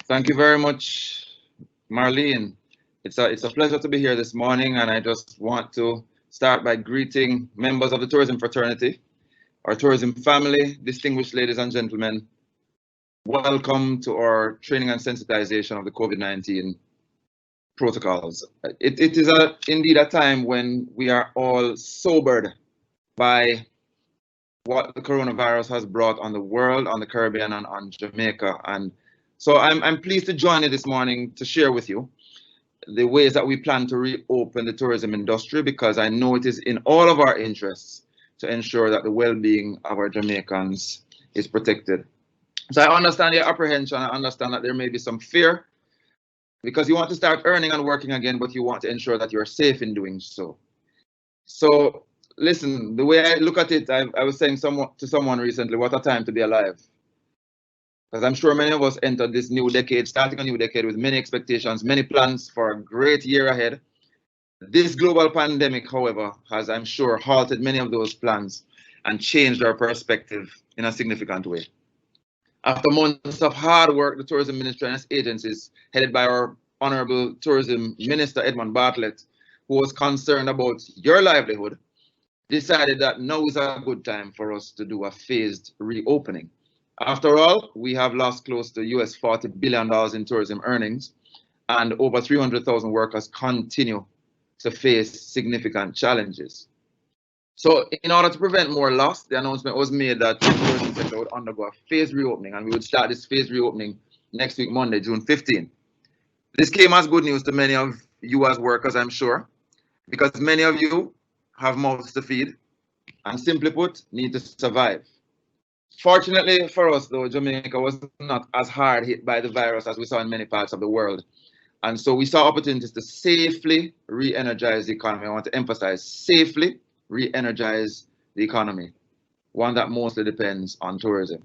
Thank you very much, Marlene. It's a pleasure to be here this morning, and I just want to start by greeting members of the tourism fraternity, our tourism family, distinguished ladies and gentlemen. Welcome to our training and sensitization of the COVID-19 protocols. It is indeed a time when we are all sobered by what the coronavirus has brought on the world, on the Caribbean, and on Jamaica. And so I'm pleased to join you this morning to share with you the ways that we plan to reopen the tourism industry, because I know it is in all of our interests to ensure that the well-being of our Jamaicans is protected. So I understand your apprehension. I understand that there may be some fear because you want to start earning and working again, but you want to ensure that you're safe in doing so. So listen, the way I look at it, I was saying to someone recently, what a time to be alive. Because I'm sure many of us entered this new decade, starting a new decade with many expectations, many plans for a great year ahead. This global pandemic, however, has, I'm sure, halted many of those plans and changed our perspective in a significant way. After months of hard work, the Tourism Ministry and its agencies, headed by our Honorable Tourism Minister Edmund Bartlett, who was concerned about your livelihood, decided that now is a good time for us to do a phased reopening. After all, we have lost close to US $40 billion in tourism earnings, and over 300,000 workers continue to face significant challenges. So in order to prevent more loss, the announcement was made that the tourism sector would undergo a phased reopening, and we would start this phased reopening next week, Monday, June 15. This came as good news to many of you as workers, I'm sure, because many of you have mouths to feed and, simply put, need to survive. Fortunately for us, though, Jamaica was not as hard hit by the virus as we saw in many parts of the world. And so we saw opportunities to safely re-energize the economy. I want to emphasize safely re-energize the economy, one that mostly depends on tourism.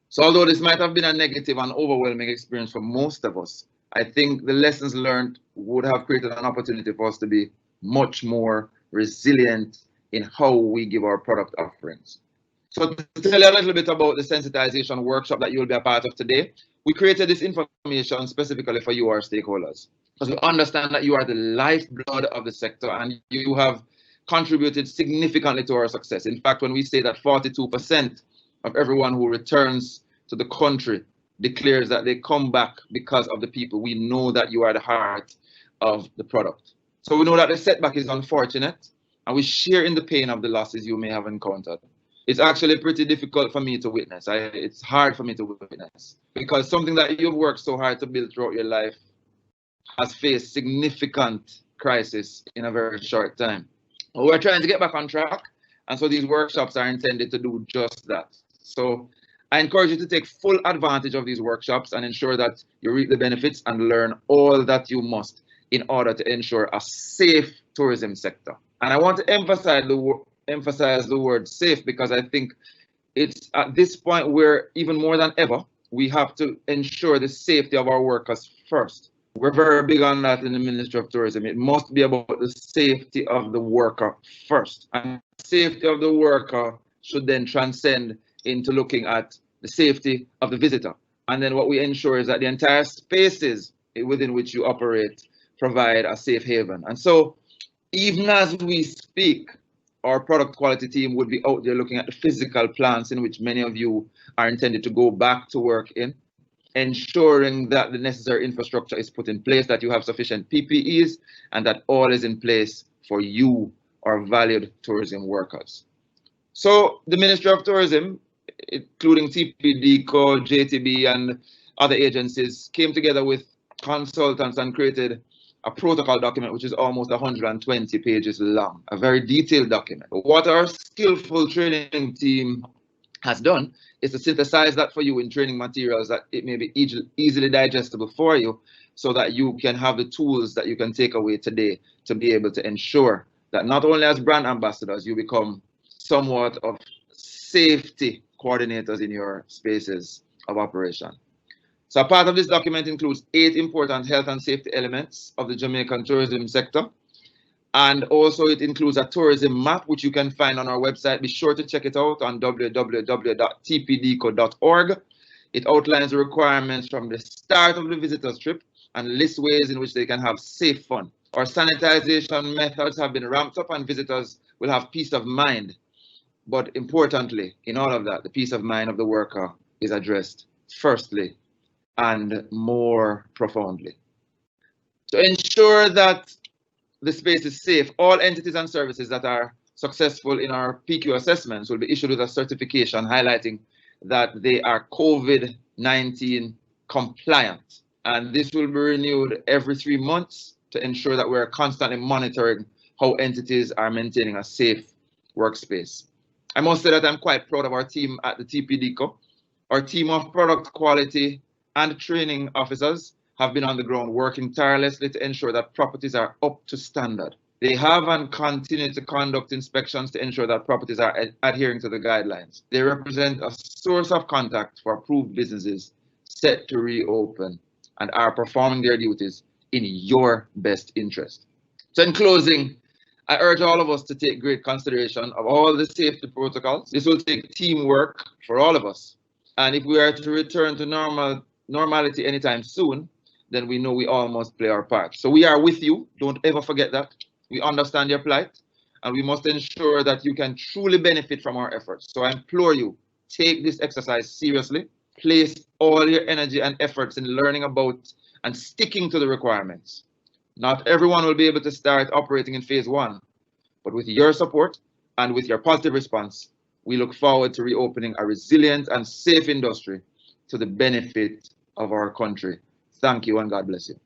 So although this might have been a negative and overwhelming experience for most of us, I think the lessons learned would have created an opportunity for us to be much more resilient in how we give our product offerings. So to tell you a little bit about the sensitization workshop that you'll be a part of today, we created this information specifically for you, our stakeholders, because we understand that you are the lifeblood of the sector and you have contributed significantly to our success. In fact, when we say that 42% of everyone who returns to the country declares that they come back because of the people, we know that you are the heart of the product. So we know that the setback is unfortunate, and we share in the pain of the losses you may have encountered. It's actually pretty difficult for me to witness. It's hard for me to witness because something that you've worked so hard to build throughout your life has faced significant crisis in a very short time. We're trying to get back on track, and so these workshops are intended to do just that. So I encourage you to take full advantage of these workshops and ensure that you reap the benefits and learn all that you must in order to ensure a safe tourism sector. And I want to emphasize the word safe because I think it's at this point where even more than ever, we have to ensure the safety of our workers first. We're very big on that in the Ministry of Tourism. It must be about the safety of the worker first. And safety of the worker should then transcend into looking at the safety of the visitor. And then what we ensure is that the entire spaces within which you operate provide a safe haven. And so even as we speak, our product quality team would be out there looking at the physical plants in which many of you are intended to go back to work in, ensuring that the necessary infrastructure is put in place, that you have sufficient PPEs, and that all is in place for you, our valued tourism workers. So the Ministry of Tourism, including TPDCO, JTB, and other agencies, came together with consultants and created a protocol document which is almost 120 pages long, a very detailed document. What our skillful training team has done is to synthesize that for you in training materials that it may be easily digestible for you so that you can have the tools that you can take away today to be able to ensure that not only as brand ambassadors, you become somewhat of safety coordinators in your spaces of operation. So a part of this document includes 8 important health and safety elements of the Jamaican tourism sector. And also it includes a tourism map, which you can find on our website. Be sure to check it out on www.tpdco.org. It outlines the requirements from the start of the visitor's trip and lists ways in which they can have safe fun. Our sanitization methods have been ramped up and visitors will have peace of mind. But importantly, in all of that, the peace of mind of the worker is addressed firstly and more profoundly. To ensure that the space is safe, all entities and services that are successful in our PQ assessments will be issued with a certification highlighting that they are COVID-19 compliant. And this will be renewed every 3 months to ensure that we're constantly monitoring how entities are maintaining a safe workspace. I must say that I'm quite proud of our team at the TPDCO. Our team of product quality and training officers have been on the ground working tirelessly to ensure that properties are up to standard. They have and continue to conduct inspections to ensure that properties are adhering to the guidelines. They represent a source of contact for approved businesses set to reopen and are performing their duties in your best interest. So in closing, I urge all of us to take great consideration of all the safety protocols. This will take teamwork for all of us. And if we are to return to normality anytime soon, then we know we all must play our part. So we are with you. Don't ever forget that. We understand your plight, and we must ensure that you can truly benefit from our efforts. So I implore you, take this exercise seriously. Place all your energy and efforts in learning about and sticking to the requirements. Not everyone will be able to start operating in phase 1, but with your support and with your positive response, we look forward to reopening a resilient and safe industry to the benefit of our country. Thank you and God bless you.